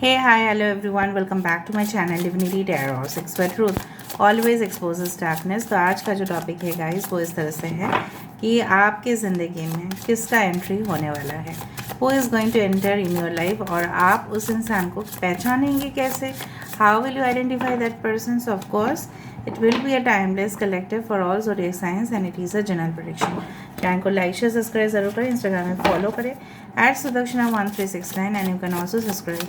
Hey, hi, hello everyone. Welcome back to my channel Divinity Tarot 6 for Truth. Always exposes darkness. तो आज का जो topic है guys वो इस तरह से है कि आपके ज़िंदगी में किसका एंट्री होने वाला है. Who is going to enter in your life और आप उस इंसान को पहचानेंगे कैसे. How will you identify that person? So of course it will be a timeless collective for all zodiac signs and it is a general prediction. Channel को like share subscribe जरूर करें. इंस्टाग्राम में फॉलो करें @Sudakshana1369 and you can also subscribe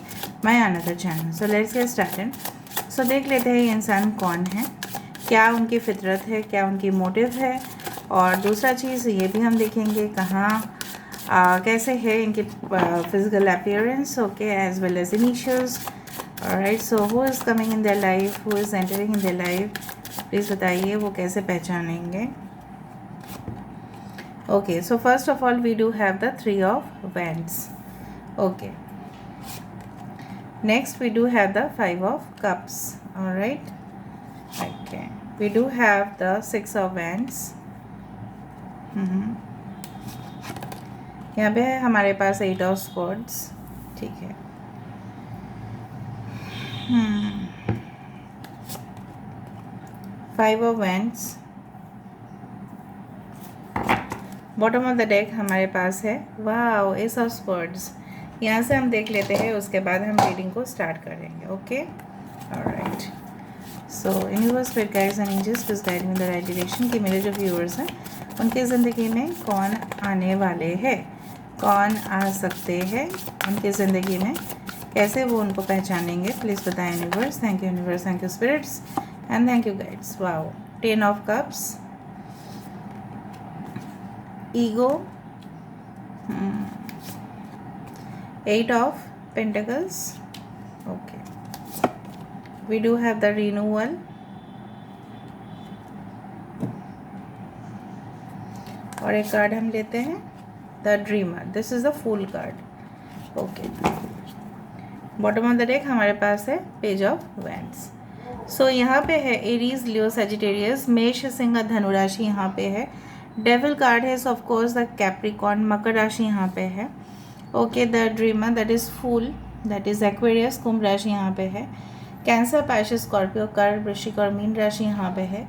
my another channel. So let's get started. So देख लेते हैं ये इंसान कौन है, क्या उनकी फितरत है, क्या उनकी मोटिव है, और दूसरा चीज़ ये भी हम देखेंगे कहाँ कैसे है इनकी physical appearance, okay, as well as initials. Alright, so who is coming in their life, who is entering in their life, please बताइए वो कैसे पहचानेंगे. Okay, so first of all we do have the 3 of Wands. Okay, next we do have the 5 of Cups. All right, okay, we do have the 6 of Wands. यहाँ पे है हमारे पास 8 of Swords. ठीक है. 5 of Wands. Bottom of the deck हमारे पास है wow S of swords. यहाँ से हम देख लेते हैं, उसके बाद हम रीडिंग को स्टार्ट करेंगे. Okay, alright. So universe, spirit guides and angels please guide me in the right direction कि मेरे जो व्यूअर्स हैं उनकी ज़िंदगी में कौन आने वाले हैं, कौन आ सकते हैं उनकी ज़िंदगी में, कैसे वो उनको पहचानेंगे. प्लीज़ बताएं universe. Thank you universe, thank you spirits and thank you guides. Wow, 10 of cups, ego, 8 of pentacles. Okay, we do have the renewal, और एक कार्ड हम लेते हैं the dreamer. This is the fool card. Okay, bottom of the deck हमारे पास है page of wands. सो यहाँ पे है एरीज, लियो, सजिटेरियस, मेष, सिंह, धनु राशि यहाँ पे है. डेविल कार्ड है, so of course the Capricorn, मकर राशि यहाँ पे है. Okay, the dreamer that is fool, that is Aquarius, कुंभ राशि यहाँ पे है. कैंसर, पाइसेस, स्कॉर्पियो, कर्क, वृश्चिक और मीन राशि यहाँ पे है.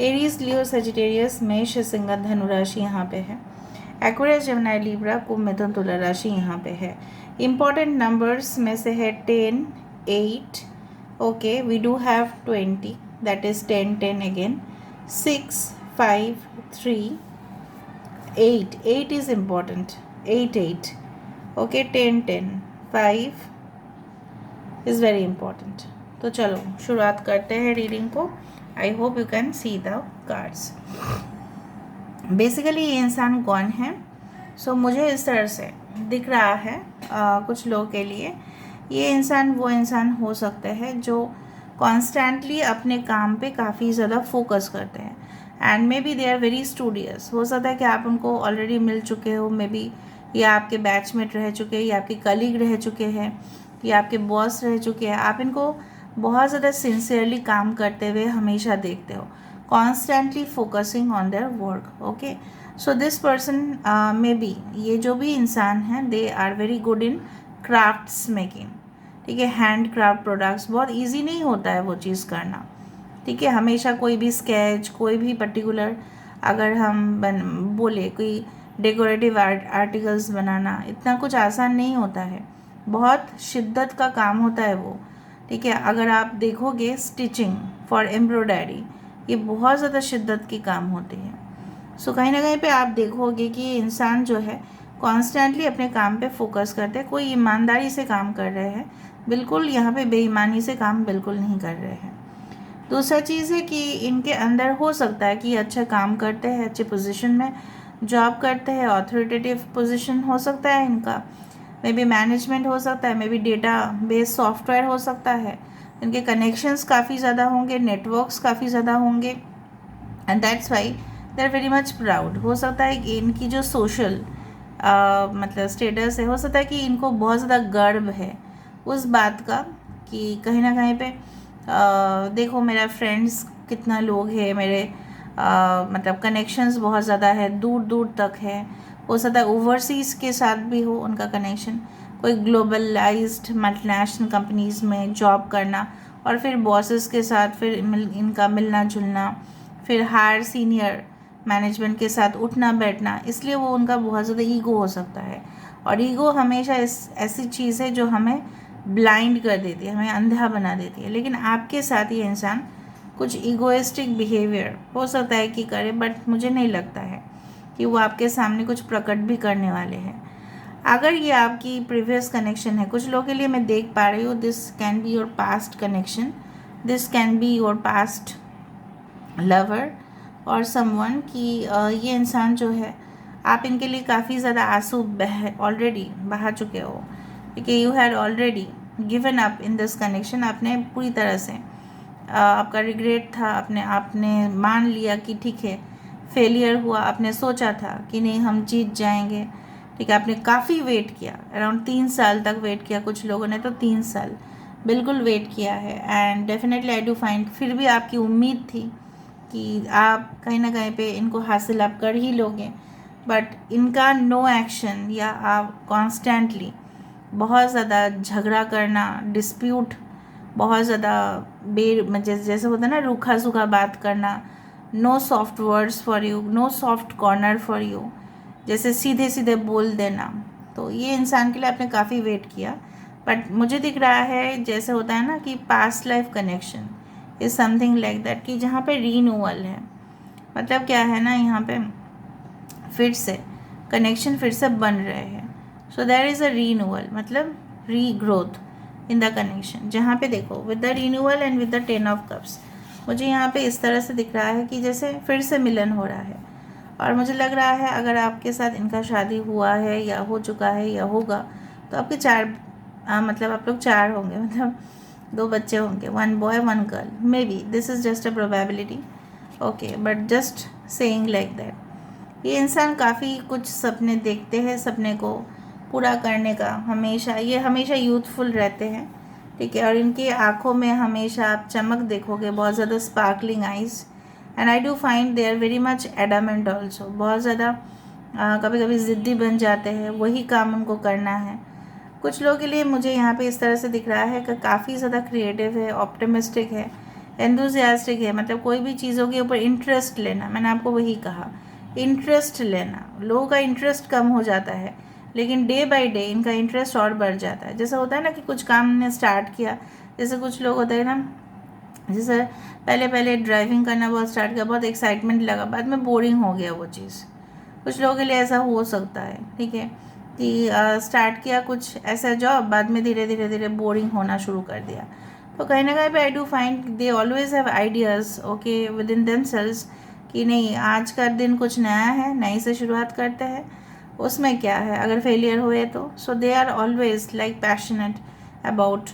एरीज, लियो, सजिटेरियस, मेष, सिंह, धनु राशि यहाँ पे है. एक्वेरियस, जेमिनी, लिब्रा, कुंभ, मिथुन, तुला राशि यहाँ पे है. इंपॉर्टेंट नंबर्स में से है 10, 8. Okay, we do have 20, that is 10, 10 again, 6, 5, 3, 8 is important, 8. Okay, 10, 10, 5 is very important. तो चलो शुरुआत करते हैं रीडिंग को. I hope you can see the cards. Basically ये इंसान कौन है. सो मुझे इस तरह से दिख रहा है कुछ लोगों के लिए ये इंसान वो इंसान हो सकते हैं जो कॉन्स्टेंटली अपने काम पे काफ़ी ज़्यादा फोकस करते हैं and maybe they are very studious. हो सकता है कि आप उनको ऑलरेडी मिल चुके हो, मे बी या आपके बैचमेट रह चुके हैं, या आपके कलीग रह चुके हैं, या आपके बॉस रह चुके हैं. आप इनको बहुत ज़्यादा सिंसियरली काम करते हुए हमेशा देखते हो, constantly focusing on their work. Okay, so this person may be, ये जो भी इंसान हैं, they are very good in crafts making. ठीक है, हैंड क्राफ्ट प्रोडक्ट्स बहुत ईजी नहीं होता है वो चीज़ करना. ठीक है, हमेशा कोई भी स्केच, कोई भी पर्टिकुलर अगर हम बोले कोई डेकोरेटिव आर्टिकल्स बनाना इतना कुछ आसान नहीं होता है, बहुत शिद्दत का काम होता है वो. ठीक है, अगर आप देखोगे स्टिचिंग फॉर एम्ब्रॉयडरी, ये बहुत ज़्यादा शिद्दत की काम होती है. सो कहीं ना कहीं पे आप देखोगे कि ये इंसान जो है कॉन्स्टेंटली अपने काम पे फोकस करते हैं, कोई ईमानदारी से काम कर रहे हैं, बिल्कुल यहाँ पे बेईमानी से काम बिल्कुल नहीं कर रहे हैं. दूसरा चीज़ है कि इनके अंदर हो सकता है कि अच्छा काम करते हैं, अच्छे पोजीशन में जॉब करते हैं, ऑथोरिटेटिव पोजीशन हो सकता है इनका, मे बी मैनेजमेंट हो सकता है, may be data based software हो सकता है. इनके कनेक्शंस काफ़ी ज़्यादा होंगे, नेटवर्क्स काफ़ी ज़्यादा होंगे and that's why they are very much proud. हो सकता है कि इनकी जो सोशल मतलब स्टेटस है, हो सकता है कि इनको बहुत ज़्यादा गर्व है उस बात का कि कहीं ना कहीं पे देखो मेरा फ्रेंड्स कितना लोग हैं, मेरे मतलब कनेक्शंस बहुत ज़्यादा है, दूर दूर तक है. हो सकता है ओवरसीज़ के साथ भी हो उनका कनेक्शन, कोई ग्लोबलाइज्ड मल्टीनेशनल कंपनीज़ में जॉब करना और फिर बॉसेस के साथ फिर इनका मिलना जुलना, फिर हायर सीनियर मैनेजमेंट के साथ उठना बैठना, इसलिए वो उनका बहुत ज़्यादा ईगो हो सकता है। और ईगो हमेशा ऐसी चीज़ है जो हमें ब्लाइंड कर देती है, हमें अंधा बना देती है। लेकिन आपके साथ ये इंसान कुछ ईगोइस्टिक बिहेवियर हो सकता है कि करे, बट मुझे नहीं लगता है कि वो आपके सामने कुछ प्रकट भी करने वाले हैं। अगर ये आपकी प्रीवियस कनेक्शन है, कुछ लोगों के लिए मैं देख पा रही हूँ, this can be your past connection, this can be your past lover और समवन कि ये इंसान जो है, आप इनके लिए काफ़ी ज़्यादा आंसू ऑलरेडी बहा चुके हो, क्योंकि you had already given up in this connection. आपने पूरी तरह से आपका रिग्रेट था, आपने मान लिया कि ठीक है फेलियर हुआ, आपने सोचा था कि नहीं हम जीत जाएंगे, ठीक है। आपने काफ़ी वेट किया, अराउंड 3 साल तक वेट किया, कुछ लोगों ने तो 3 साल बिल्कुल वेट किया है। And definitely I do find, फिर भी आपकी उम्मीद थी कि आप कहीं ना कहीं पे इनको हासिल आप कर ही लोगे, बट इनका नो एक्शन या आप कॉन्स्टेंटली बहुत ज़्यादा झगड़ा करना, डिस्प्यूट, बहुत ज़्यादा जैसे होता है ना रूखा सूखा बात करना, no soft words for you, no soft corner for you, जैसे सीधे सीधे बोल देना। तो ये इंसान के लिए आपने काफ़ी वेट किया, बट मुझे दिख रहा है जैसे होता है ना कि past life connection is something like that, कि जहाँ पे रीन्यूअल है। मतलब क्या है ना, यहाँ पे फिर से कनेक्शन फिर से बन रहे हैं। So there is a renewal, मतलब रीग्रोथ इन द कनेक्शन। जहाँ पे देखो with the renewal and with the 10 of cups, मुझे यहाँ पे इस तरह से दिख रहा है कि जैसे फिर से मिलन हो रहा है। और मुझे लग रहा है अगर आपके साथ इनका शादी हुआ है या हो चुका है या होगा, तो आपके 4 मतलब आप लोग 4 होंगे, मतलब 2 बच्चे होंगे, 1 boy 1 girl, may be this is just a probability, okay, but just saying like that. ये इंसान काफ़ी कुछ सपने देखते हैं, सपने को पूरा करने का ये हमेशा यूथफुल रहते हैं, ठीक है। और इनकी आँखों में हमेशा आप चमक देखोगे, बहुत ज़्यादा sparkling eyes, and I do find they are very much adamant also. बहुत ज़्यादा कभी कभी ज़िद्दी बन जाते हैं, वही काम उनको करना है। कुछ लोगों के लिए मुझे यहाँ पे इस तरह से दिख रहा है कि काफ़ी ज़्यादा क्रिएटिव है, ऑप्टिमिस्टिक है, एंथुसियास्टिक है, मतलब कोई भी चीज़ों के ऊपर इंटरेस्ट लेना, मैंने आपको वही कहा, इंटरेस्ट लेना। लोगों का इंटरेस्ट कम हो जाता है, लेकिन डे बाय डे इनका इंटरेस्ट और बढ़ जाता है। जैसा होता है ना कि कुछ काम ने स्टार्ट किया, जैसे कुछ लोग होते हैं ना, जैसे पहले पहले ड्राइविंग करना बहुत स्टार्ट किया, बहुत एक्साइटमेंट लगा, बाद में बोरिंग हो गया वो चीज़। कुछ लोगों के लिए ऐसा हो सकता है, ठीक है, कि स्टार्ट किया कुछ ऐसा जॉब, बाद में धीरे धीरे धीरे बोरिंग होना शुरू कर दिया। तो कहीं ना कहीं पे आई do find they always have ideas, okay, with in themselves, कि नहीं आज का दिन कुछ नया है, नई से शुरुआत करते हैं, उसमें क्या है, अगर फेलियर हुए तो। So they are always like passionate about.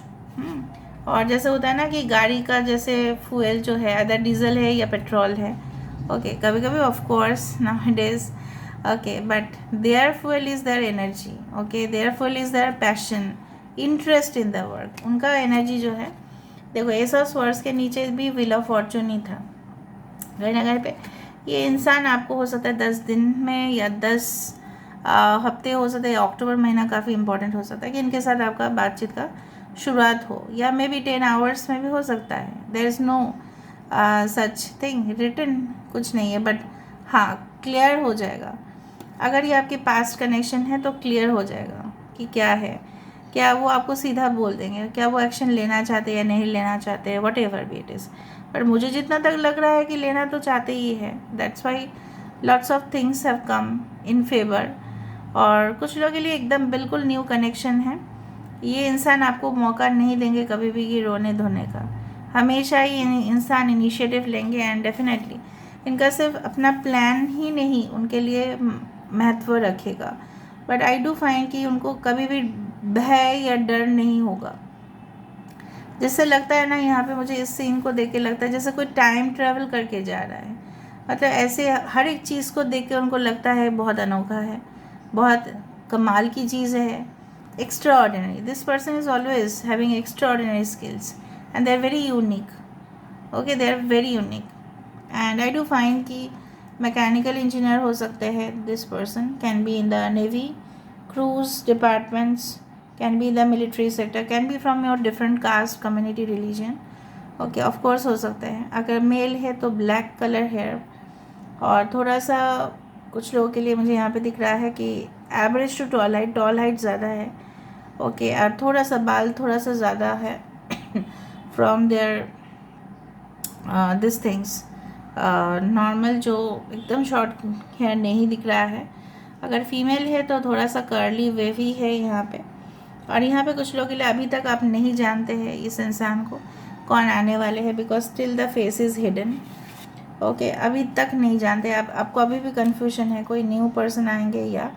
और जैसे होता है ना कि गाड़ी का जैसे फ्यूल जो है अदर डीजल है या पेट्रोल है, ओके, कभी कभी of course nowadays, okay, but their fuel is their energy, okay, their fuel is their passion, interest in the work. उनका एनर्जी जो है, देखो एस ऑफ स्वर्ड्स के नीचे भी व्हील ऑफ फॉर्चून ही था। कहीं ना कहीं पे ये इंसान आपको हो सकता है 10 दिन में या 10 हफ्ते हो सकते हैं, अक्टूबर महीना काफ़ी इंपॉर्टेंट हो सकता है कि इनके साथ आपका बातचीत का शुरुआत हो, या मे बी 10 आवर्स में भी हो सकता है। There is no such thing written, कुछ नहीं है, बट हाँ क्लियर हो जाएगा। अगर ये आपके पास्ट कनेक्शन है तो क्लियर हो जाएगा कि क्या है, क्या वो आपको सीधा बोल देंगे, क्या वो एक्शन लेना चाहते हैं या नहीं लेना चाहते हैं, what ever be it is. पर मुझे जितना तक लग रहा है कि लेना तो चाहते ही है, that's why lots of things have come in favour. और कुछ लोगों के लिए एकदम बिल्कुल न्यू कनेक्शन है। ये इंसान आपको मौका नहीं देंगे कभी भी कि रोने धोने का, हमेशा ही इंसान इनिशिएटिव लेंगे, एंड डेफिनेटली इनका सिर्फ अपना प्लान ही नहीं उनके लिए महत्व रखेगा, बट आई डू फाइंड कि उनको कभी भी भय या डर नहीं होगा। जिससे लगता है ना, यहाँ पे मुझे इस सीन को देख के लगता है जैसे कोई टाइम ट्रैवल करके जा रहा है, मतलब ऐसे हर एक चीज़ को देख के उनको लगता है बहुत अनोखा है, बहुत कमाल की चीज़ है, extraordinary. This person is always having extraordinary skills and they are very unique. Okay, they are very unique. And I do find कि मैकेनिकल इंजीनियर हो सकते हैं, this person can be in the navy, cruise departments, can be the military sector, can be from your different caste, community, religion. Okay, of course हो सकते हैं। अगर mail है तो ब्लैक कलर हेयर, और थोड़ा सा कुछ लोगों के लिए मुझे यहाँ पे दिख रहा है कि एवरेज टू टॉल हाइट ज़्यादा है। ओके, और थोड़ा सा बाल थोड़ा सा ज़्यादा है from there this things. Normal जो एकदम शॉर्ट हेयर नहीं दिख रहा है। अगर फीमेल है तो थोड़ा सा कर्ली वेवी है यहाँ पे। और यहाँ पे कुछ लोगों के लिए अभी तक आप नहीं जानते हैं इस इंसान को कौन आने वाले हैं, because still the face is hidden. Okay, अभी तक नहीं जानते आप, आपको अभी भी कन्फ्यूजन है कोई न्यू पर्सन आएंगे या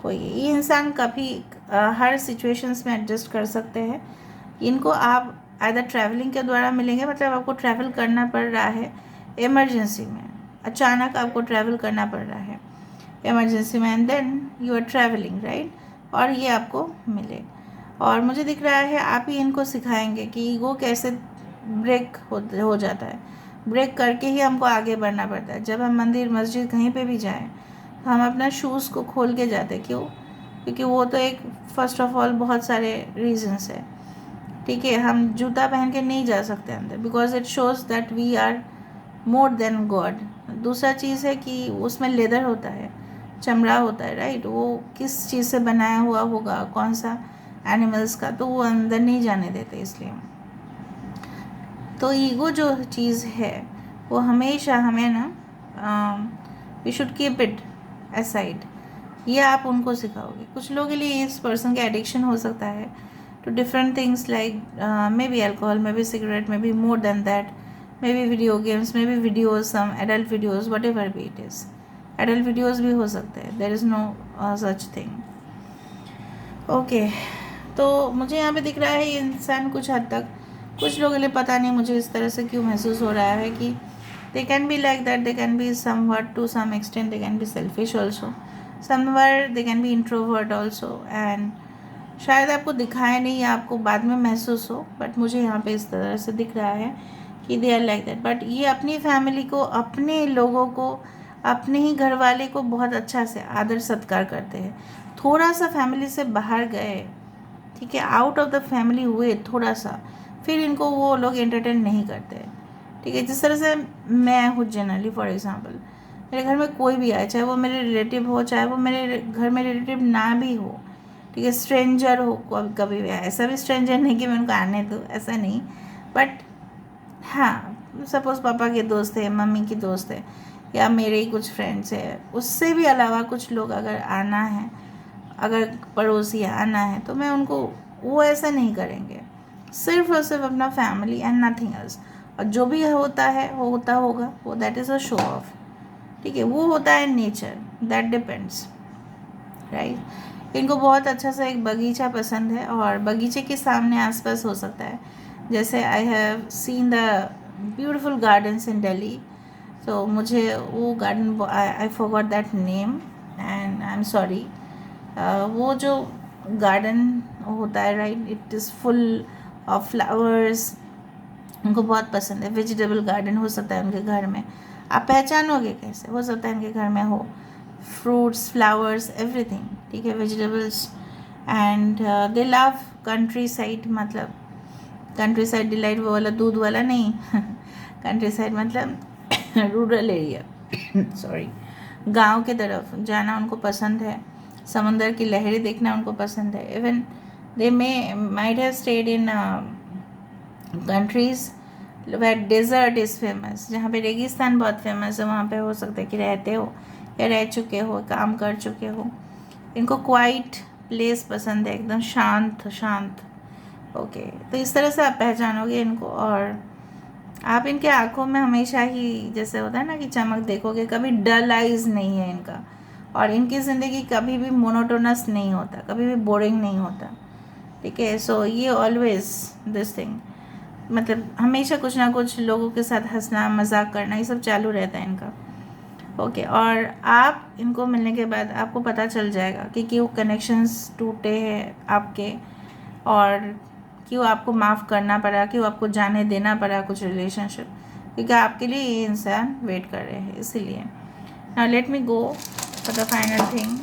कोई। ये इंसान कभी हर सिचुएशंस में एडजस्ट कर सकते हैं। इनको आप आइदर ट्रैवलिंग के द्वारा मिलेंगे, मतलब आपको ट्रैवल करना पड़ रहा है इमरजेंसी में, अचानक आपको ट्रैवल करना पड़ रहा है इमरजेंसी में, and then you are travelling, right, और ये आपको मिले। और मुझे दिख रहा है आप ही इनको सिखाएंगे कि ईगो कैसे ब्रेक हो जाता है। ब्रेक करके ही हमको आगे बढ़ना पड़ता है। जब हम मंदिर मस्जिद कहीं पे भी जाएं तो हम अपना शूज़ को खोल के जाते, क्यों? क्योंकि वो तो एक फर्स्ट ऑफ ऑल बहुत सारे रीजंस है, ठीक है। हम जूता पहन के नहीं जा सकते अंदर, because it shows that we are more than God. दूसरा चीज़ है कि उसमें लेदर होता है, चमड़ा होता है, राइट, वो किस चीज़ से बनाया हुआ होगा, कौन सा एनिमल्स का, तो वो अंदर नहीं जाने देते। इसलिए तो ईगो जो चीज़ है वो हमेशा हमें ना we should keep it aside. ये आप उनको सिखाओगे। कुछ लोगों के लिए इस पर्सन का एडिक्शन हो सकता है two different things, like maybe alcohol, maybe cigarette, maybe more than that, maybe video games, maybe videos, some adult videos, whatever be it is. Adult videos भी हो सकते हैं, there is no such thing. Okay, तो मुझे यहाँ पे दिख रहा है ये इंसान कुछ हद तक, कुछ लोगों के लिए पता नहीं मुझे इस तरह से क्यों महसूस हो रहा है कि they can be like that, they can be somewhat to some extent, they can be selfish also, somewhere they can be introvert also, and शायद आपको दिखाए नहीं या आपको बाद में महसूस हो, बट मुझे यहाँ पे इस तरह से दिख रहा है कि they are like that. But ये अपनी फैमिली को, अपने लोगों को, अपने ही घर वाले को बहुत अच्छा से आदर सत्कार करते हैं। थोड़ा सा फैमिली से बाहर गए, ठीक है, आउट ऑफ द फैमिली हुए थोड़ा सा, फिर इनको वो लोग एंटरटेन नहीं करते, ठीक है। जिस तरह से मैं हूँ जनरली, फॉर एग्जांपल, मेरे घर में कोई भी आए, चाहे वो मेरे रिलेटिव हो, चाहे वो मेरे घर में रिलेटिव ना भी हो, ठीक है, स्ट्रेंजर हो, कभी भी आए, ऐसा भी स्ट्रेंजर नहीं कि मैं उनको आने दूँ, ऐसा नहीं, बट हाँ, सपोज़ पापा के दोस्त है, मम्मी की दोस्त है, या मेरे ही कुछ फ्रेंड्स है, उससे भी अलावा कुछ लोग अगर आना है, अगर पड़ोसी आना है, तो मैं उनको, वो ऐसा नहीं करेंगे, सिर्फ और सिर्फ अपना फैमिली एंड नथिंग एल्स। और जो भी होता है वो होता होगा, वो that is a show off, ठीक है, वो होता है नेचर, दैट डिपेंड्स, राइट। इनको बहुत अच्छा सा एक बगीचा पसंद है, और बगीचे के सामने आसपास हो सकता है, जैसे I have seen the beautiful gardens in Delhi, तो मुझे वो garden, I forgot that name and I am sorry. वो जो गार्डन होता है, right, it is full of flowers, उनको बहुत पसंद है। वेजिटेबल गार्डन हो सकता है उनके घर में, आप पहचानोगे कैसे, हो सकता है उनके घर में हो, फ्रूट्स, फ्लावर्स, एवरीथिंग, ठीक है, vegetables, and they love country side, मतलब कंट्री साइड डिलाइट वो वाला दूध वाला नहीं कंट्री साइड मतलब रूरल एरिया सॉरी, गांव के तरफ जाना उनको पसंद है, समंदर की लहरें देखना उनको पसंद है। Even they might have stayed in countries where desert is famous, जहाँ पे रेगिस्तान बहुत फेमस है, वहाँ पे हो सकता है कि रहते हो या रह चुके हो, काम कर चुके हो। इनको क्वाइट प्लेस पसंद है, एकदम शांत शांत। ओके, तो इस तरह से आप पहचानोगे इनको, और आप इनके आँखों में हमेशा ही, जैसे होता है ना कि चमक देखोगे, कभी डल आइज़ नहीं है इनका, और इनकी ज़िंदगी कभी भी मोनोटोनस नहीं होता, कभी भी बोरिंग नहीं होता, ठीक है। सो ये ऑलवेज दिस थिंग, मतलब हमेशा कुछ ना कुछ लोगों के साथ हंसना, मजाक करना, ये सब चालू रहता है इनका। ओके, और आप इनको मिलने के बाद आपको पता चल जाएगा कि क्यों कनेक्शंस टूटे हैं आपके, और क्यों आपको माफ़ करना पड़ा, क्यों आपको जाने देना पड़ा कुछ रिलेशनशिप, क्योंकि आपके लिए ये इंसान वेट कर रहे हैं। इसीलिए now let me go for the final thing.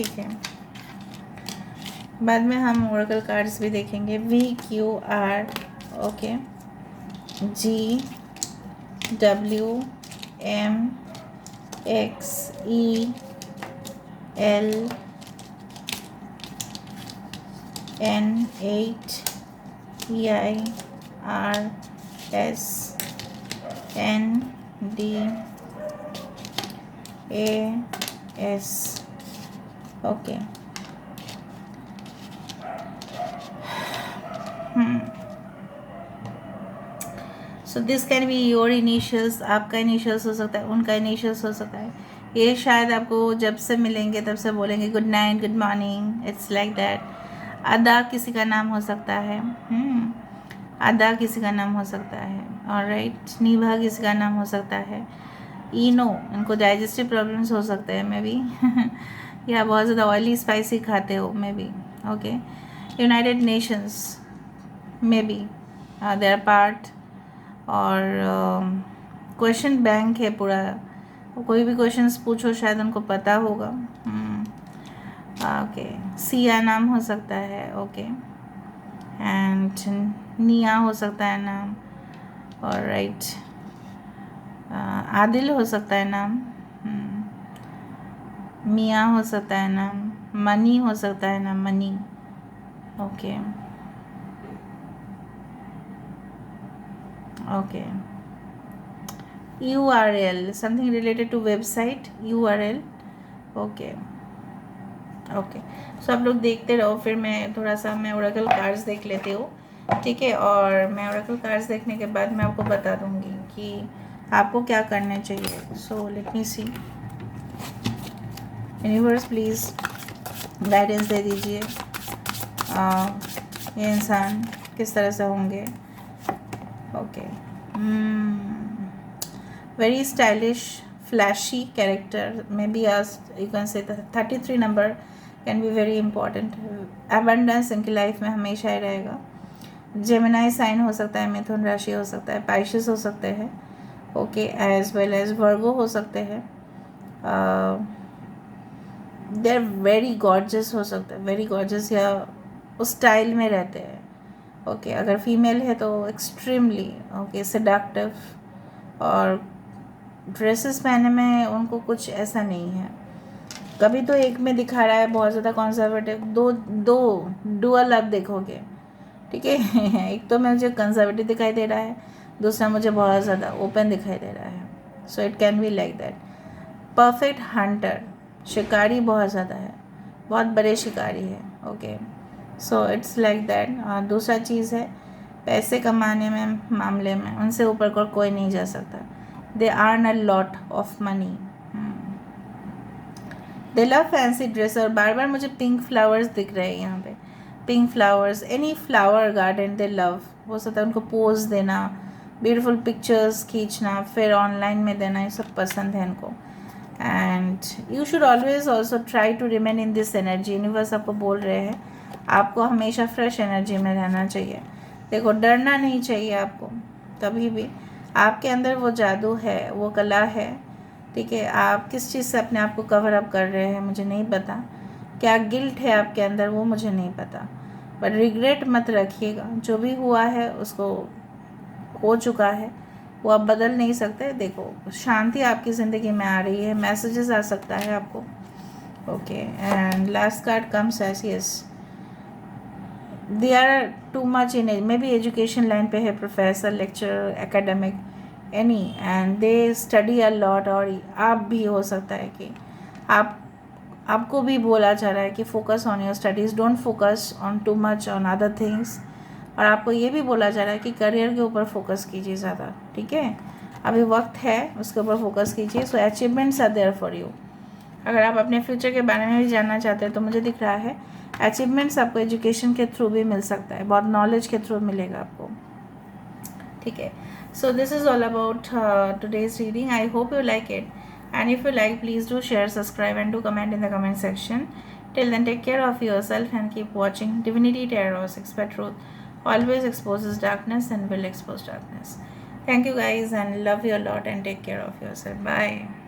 ठीक है, बाद में हम ओरेकल कार्ड्स भी देखेंगे। VQR, okay, GWMXELNHEIRS, okay. So this can be your initials, आपका इनिशियल्स हो सकता है, उनका इनिशियल्स हो सकता है। ये शायद आपको जब से मिलेंगे तब से बोलेंगे good night, good morning, it's like that. अदा किसी का नाम हो सकता है, अदा किसी का नाम हो सकता है, ऑलराइट। निभा किसी का नाम हो सकता है। इनो, इनको डाइजेस्टिव प्रॉब्लम्स हो सकते हैं मे बी या बहुत ज़्यादा ऑयली स्पाइसी खाते हो maybe, okay. United Nations maybe they are part, और क्वेश्चन बैंक है पूरा, कोई भी क्वेश्चंस पूछो शायद उनको पता होगा। ओके, सिया नाम हो सकता है, ओके, एंड निया हो सकता है नाम, और राइट, आदिल हो सकता है नाम, मिया हो सकता है नाम, मनी हो सकता है नाम, money, okay, okay. URL, something related to website, URL, okay, okay. So आप लोग देखते रहो, फिर मैं थोड़ा सा मैं ओरेकल कार्ड्स देख लेती हूँ, ठीक है। और मैं ओरेकल कार्ड्स देखने के बाद मैं आपको बता दूँगी कि आपको क्या करना चाहिए। So let me see, universe please guidance दे दीजिए, ये इंसान किस तरह से होंगे, okay. Very stylish, flashy character, maybe as you can say the 33 number can be very important. Abundance इनकी लाइफ में हमेशा ही रहेगा। जेमिनाई साइन हो सकता है, मिथुन राशि हो सकता है, पाइशिस हो सकते हैं, ओके, एज वेल एज वर्गो हो सकते हैं। दे आर वेरी गॉर्जस हो सकते हैं, वेरी गॉर्जस, या उस स्टाइल में रहते हैं, ओके। अगर फीमेल है तो एक्सट्रीमली, ओके, सेडक्टिव, और ड्रेसेस पहनने में उनको कुछ ऐसा नहीं है। कभी तो एक में दिखा रहा है बहुत ज़्यादा कंजर्वेटिव, दो डुअल आप देखोगे, ठीक है एक तो मुझे कंजर्वेटिव दिखाई दे रहा है, दूसरा मुझे बहुत ज़्यादा ओपन दिखाई दे रहा है। So it can be like that. Perfect Hunter, शिकारी बहुत ज़्यादा है, बहुत बड़े शिकारी है, okay. So it's like that. दूसरा चीज़ है, पैसे कमाने में मामले में उनसे ऊपर कोई नहीं जा सकता। They earn a lot of money. They love fancy dress, और बार बार मुझे पिंक फ्लावर्स दिख रहे हैं यहाँ पे, pink flowers, any flower garden दे लव। हो सकता है उनको पोज देना, ब्यूटीफुल पिक्चर्स खींचना, फिर ऑनलाइन में देना, ये सब पसंद है इनको। And you should always also try to remain in this energy. Universe आपको बोल रहे हैं आपको हमेशा फ्रेश एनर्जी में रहना चाहिए। देखो, डरना नहीं चाहिए आपको कभी भी। आपके अंदर वो जादू है, वो कला है, ठीक है। आप किस चीज़ से अपने आप को कवर अप कर रहे हैं मुझे नहीं पता, क्या गिल्ट है आपके अंदर वो मुझे नहीं पता, बट रिग्रेट मत रखिएगा। जो भी हुआ है उसको हो चुका है, वो आप बदल नहीं सकते। देखो, शांति आपकी ज़िंदगी में आ रही है, मैसेजेस आ सकता है आपको, okay. And last card comes as yes, they are too much in age, maybe education line पे है, professor, lecturer, academic, any, and they study a lot. और आप भी हो सकता है कि आपको भी बोला जा रहा है कि focus on your studies, don't focus on too much on other things. और आपको ये भी बोला जा रहा है कि करियर के ऊपर फोकस कीजिए ज़्यादा, ठीक है। अभी वक्त है, उसके ऊपर फोकस कीजिए। So achievements are there for you. अगर आप अपने फ्यूचर के बारे में भी जानना चाहते हैं तो मुझे दिख रहा है अचीवमेंट्स आपको एजुकेशन के थ्रू भी मिल सकता है, बहुत नॉलेज के थ्रू मिलेगा आपको, ठीक है। So this is all about today's reading. I hope you like it, and if you like, please do share, subscribe and do comment in the comment section. Till then, take care of yourself and keep watching Divinity Tarot. Expert Truth always exposes darkness and will expose darkness. Thank you guys and love you a lot and take care of yourself. Bye.